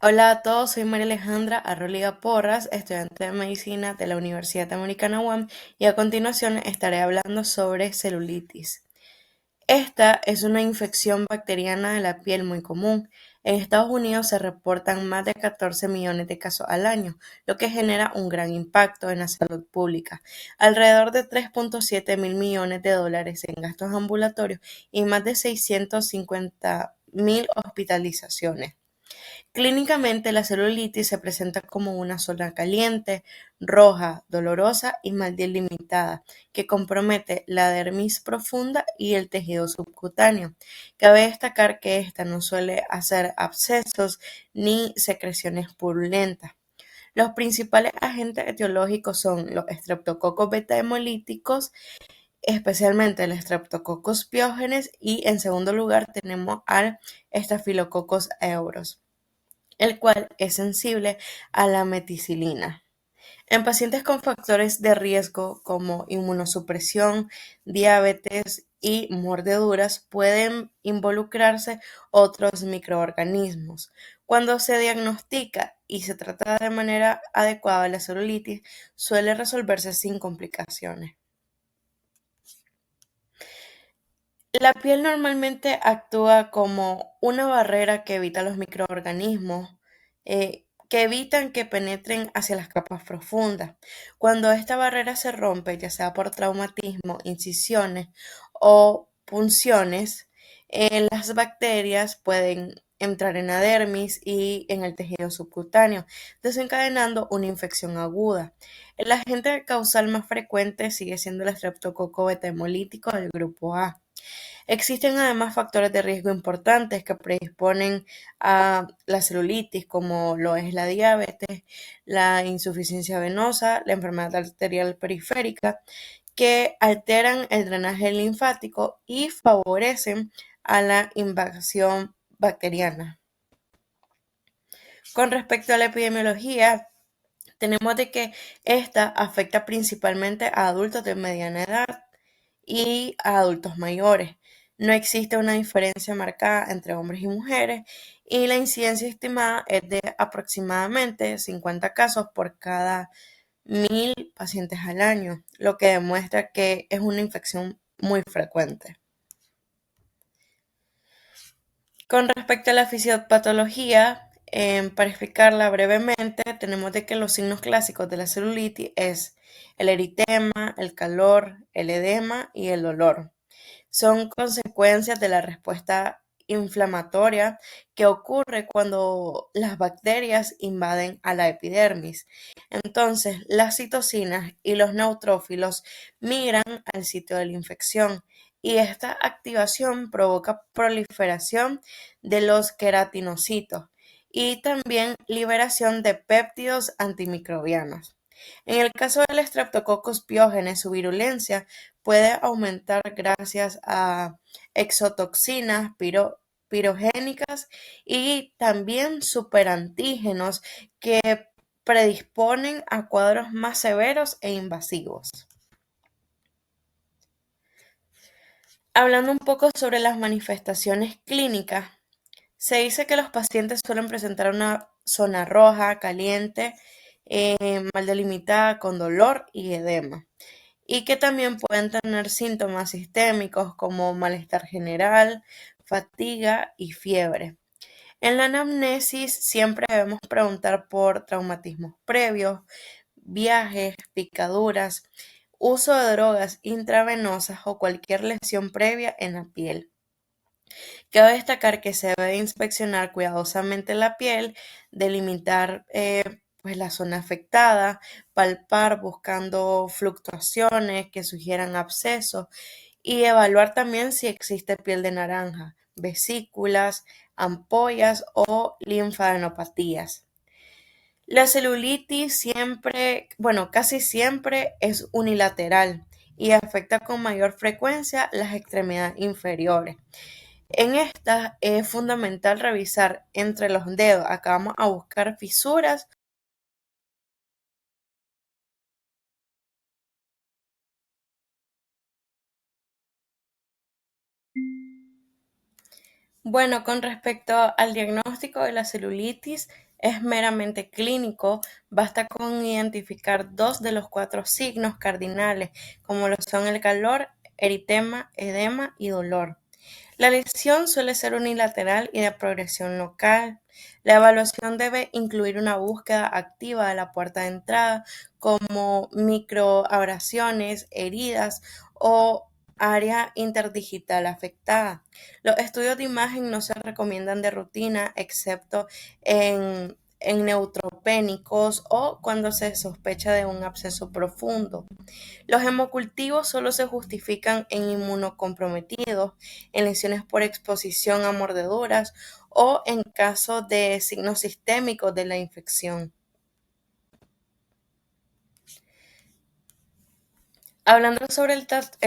Hola a todos, soy María Alejandra Arroliga Porras, estudiante de medicina de la Universidad Americana UAM y a continuación estaré hablando sobre celulitis. Esta es una infección bacteriana de la piel muy común. En Estados Unidos se reportan más de 14 millones de casos al año, lo que genera un gran impacto en la salud pública. Alrededor de 3.7 mil millones de dólares en gastos ambulatorios y más de 650.000 hospitalizaciones. Clínicamente, la celulitis se presenta como una zona caliente, roja, dolorosa y mal delimitada, que compromete la dermis profunda y el tejido subcutáneo. Cabe destacar que esta no suele hacer abscesos ni secreciones purulentas. Los principales agentes etiológicos son los estreptococos beta hemolíticos, especialmente el Streptococcus pyogenes, y en segundo lugar tenemos al Staphylococcus aureus, el cual es sensible a la meticilina. En pacientes con factores de riesgo como inmunosupresión, diabetes y mordeduras pueden involucrarse otros microorganismos. Cuando se diagnostica y se trata de manera adecuada la celulitis, suele resolverse sin complicaciones. La piel normalmente actúa como una barrera que evita los microorganismos, que evitan que penetren hacia las capas profundas. Cuando esta barrera se rompe, ya sea por traumatismo, incisiones o punciones, las bacterias pueden entrar en la dermis y en el tejido subcutáneo, desencadenando una infección aguda. El agente causal más frecuente sigue siendo el estreptococo beta hemolítico del grupo A. Existen además factores de riesgo importantes que predisponen a la celulitis, como lo es la diabetes, la insuficiencia venosa, la enfermedad arterial periférica, que alteran el drenaje linfático y favorecen a la invasión bacteriana. Con respecto a la epidemiología, tenemos de que esta afecta principalmente a adultos de mediana edad y a adultos mayores. No existe una diferencia marcada entre hombres y mujeres y la incidencia estimada es de aproximadamente 50 casos por cada 1.000 pacientes al año, lo que demuestra que es una infección muy frecuente. Con respecto a la fisiopatología, para explicarla brevemente, tenemos de que los signos clásicos de la celulitis es el eritema, el calor, el edema y el dolor. Son consecuencias de la respuesta inflamatoria que ocurre cuando las bacterias invaden a la epidermis. Entonces, las citocinas y los neutrófilos migran al sitio de la infección y esta activación provoca proliferación de los queratinocitos y también liberación de péptidos antimicrobianos. En el caso del Streptococcus pyogenes, su virulencia puede aumentar gracias a exotoxinas pirogénicas y también superantígenos que predisponen a cuadros más severos e invasivos. Hablando un poco sobre las manifestaciones clínicas, se dice que los pacientes suelen presentar una zona roja, caliente, mal delimitada, con dolor y edema, y que también pueden tener síntomas sistémicos como malestar general, fatiga y fiebre. En la anamnesis siempre debemos preguntar por traumatismos previos, viajes, picaduras, uso de drogas intravenosas o cualquier lesión previa en la piel. Cabe destacar que se debe inspeccionar cuidadosamente la piel, delimitar pues la zona afectada, palpar buscando fluctuaciones que sugieran abscesos y evaluar también si existe piel de naranja, vesículas, ampollas o linfadenopatías. La celulitis siempre, bueno, casi siempre es unilateral y afecta con mayor frecuencia las extremidades inferiores. En esta es fundamental revisar entre los dedos. Acá vamos a buscar fisuras. Bueno, con respecto al diagnóstico de la celulitis, es meramente clínico, basta con identificar 2 de los 4 signos cardinales, como lo son el calor, eritema, edema y dolor. La lesión suele ser unilateral y de progresión local. La evaluación debe incluir una búsqueda activa de la puerta de entrada, como microabrasiones, heridas o área interdigital afectada. Los estudios de imagen no se recomiendan de rutina, excepto en neutropénicos o cuando se sospecha de un absceso profundo. Los hemocultivos solo se justifican en inmunocomprometidos, en lesiones por exposición a mordeduras o en caso de signos sistémicos de la infección. Hablando sobre el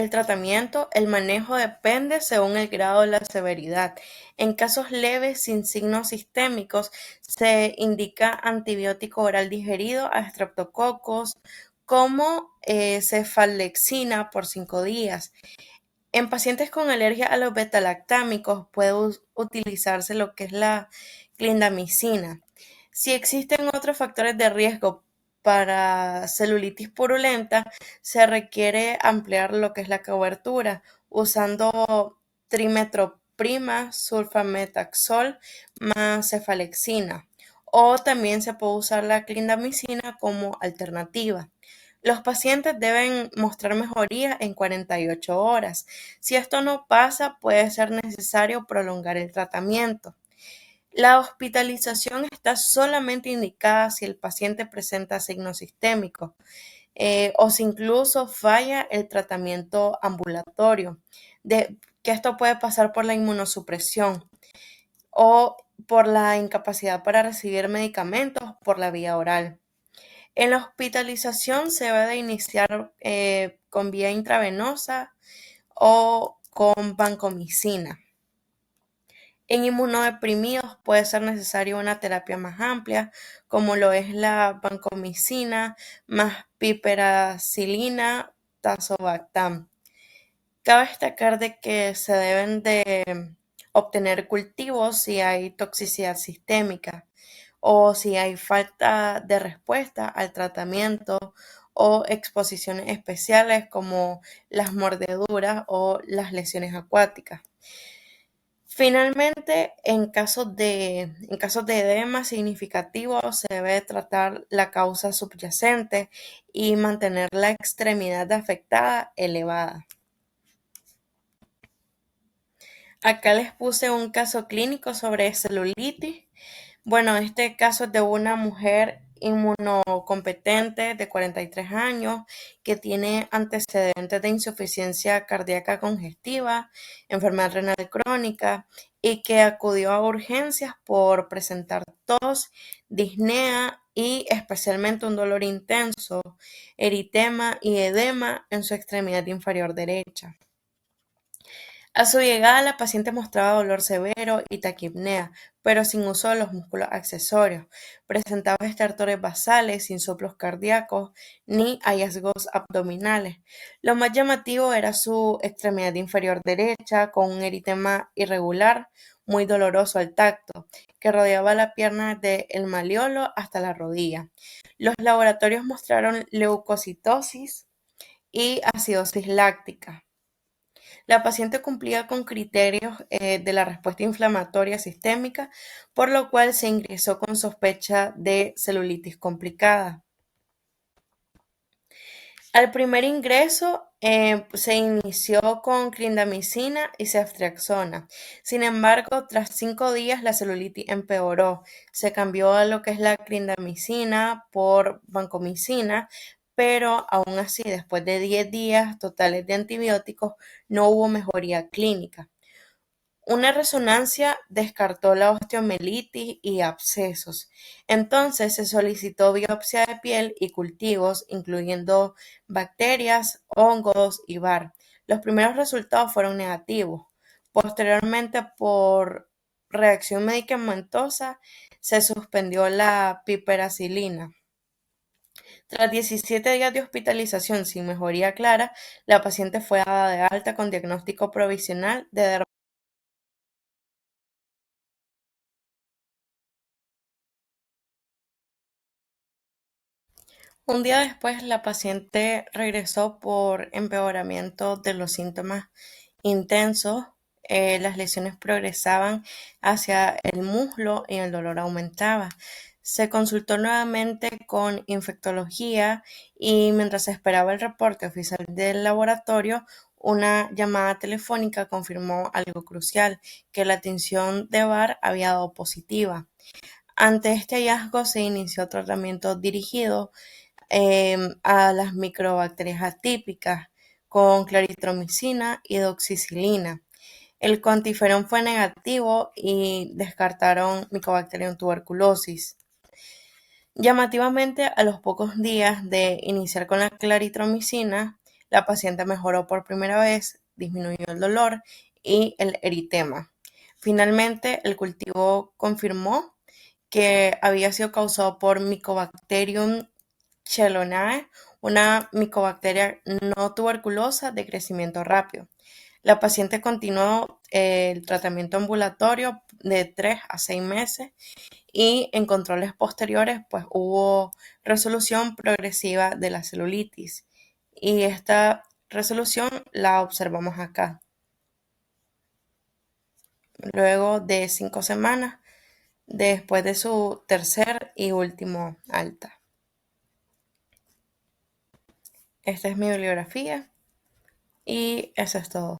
tratamiento, el manejo depende según el grado de la severidad. En casos leves sin signos sistémicos, se indica antibiótico oral digerido a estreptococos como cefalexina por 5 días. En pacientes con alergia a los betalactámicos puede utilizarse lo que es la clindamicina. Si existen otros factores de riesgo para celulitis purulenta, se requiere ampliar lo que es la cobertura usando trimetroprima, sulfametaxol más cefalexina. O también se puede usar la clindamicina como alternativa. Los pacientes deben mostrar mejoría en 48 horas. Si esto no pasa, puede ser necesario prolongar el tratamiento. La hospitalización está solamente indicada si el paciente presenta signos sistémicos o si incluso falla el tratamiento ambulatorio, que esto puede pasar por la inmunosupresión o por la incapacidad para recibir medicamentos por la vía oral. En la hospitalización se debe de iniciar con vía intravenosa o con vancomicina. En inmunodeprimidos puede ser necesaria una terapia más amplia, como lo es la vancomicina más piperacilina, tazobactam. Cabe destacar de que se deben de obtener cultivos si hay toxicidad sistémica o si hay falta de respuesta al tratamiento o exposiciones especiales como las mordeduras o las lesiones acuáticas. Finalmente, en casos de edema significativo, se debe tratar la causa subyacente y mantener la extremidad afectada elevada. Acá les puse un caso clínico sobre celulitis. Bueno, este caso es de una mujer inmunocompetente de 43 años que tiene antecedentes de insuficiencia cardíaca congestiva, enfermedad renal crónica y que acudió a urgencias por presentar tos, disnea y especialmente un dolor intenso, eritema y edema en su extremidad inferior derecha. A su llegada, la paciente mostraba dolor severo y taquipnea, pero sin uso de los músculos accesorios. Presentaba estertores basales sin soplos cardíacos ni hallazgos abdominales. Lo más llamativo era su extremidad inferior derecha, con un eritema irregular, muy doloroso al tacto, que rodeaba la pierna del malleolo hasta la rodilla. Los laboratorios mostraron leucocitosis y acidosis láctica. La paciente cumplía con criterios de la respuesta inflamatoria sistémica, por lo cual se ingresó con sospecha de celulitis complicada. Al primer ingreso se inició con clindamicina y ceftriaxona. Sin embargo, tras 5 días la celulitis empeoró. Se cambió a lo que es la clindamicina por vancomicina, pero aún así, después de 10 días totales de antibióticos, no hubo mejoría clínica. Una resonancia descartó la osteomielitis y abscesos. Entonces se solicitó biopsia de piel y cultivos, incluyendo bacterias, hongos y VAR. Los primeros resultados fueron negativos. Posteriormente, por reacción medicamentosa, se suspendió la piperacilina. Tras 17 días de hospitalización sin mejoría clara, la paciente fue dada de alta con diagnóstico provisional de Un día después, la paciente regresó por empeoramiento de los síntomas intensos. Las lesiones progresaban hacia el muslo y el dolor aumentaba. Se consultó nuevamente con infectología y mientras esperaba el reporte oficial del laboratorio, una llamada telefónica confirmó algo crucial, que la tinción de Barr había dado positiva. Ante este hallazgo se inició tratamiento dirigido a las microbacterias atípicas con claritromicina y doxicilina. El cuantiferón fue negativo y descartaron Mycobacterium tuberculosis. Llamativamente, a los pocos días de iniciar con la claritromicina, la paciente mejoró por primera vez, disminuyó el dolor y el eritema. Finalmente, el cultivo confirmó que había sido causado por Mycobacterium chelonae, una micobacteria no tuberculosa de crecimiento rápido. La paciente continuó el tratamiento ambulatorio de 3 a 6 meses y en controles posteriores pues hubo resolución progresiva de la celulitis y esta resolución la observamos acá. Luego de 5 semanas después de su tercer y último alta. Esta es mi bibliografía y eso es todo.